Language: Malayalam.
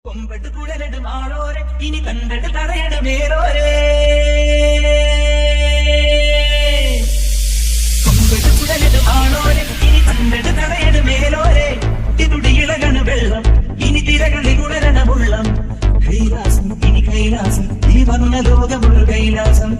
കൊമ്പെട്ട് കുഴലിടും ആളോരെ ഇനി കണ്ടിട്ട് തറയിടും വേറോരെ കൊമ്പെട്ട് കുഴലിടും ആളോരെ ഇനി കണ്ടിട്ട് തറയിടും വേറോരെ ഇതുടി ഇളകണ് വെള്ളം ഇനി തിരകളിൽ ഉണരണം ഉള്ളം കൈലാസം ഇനി കൈലാസം ഈ വന്ന ലോകമുള്ള കൈലാസം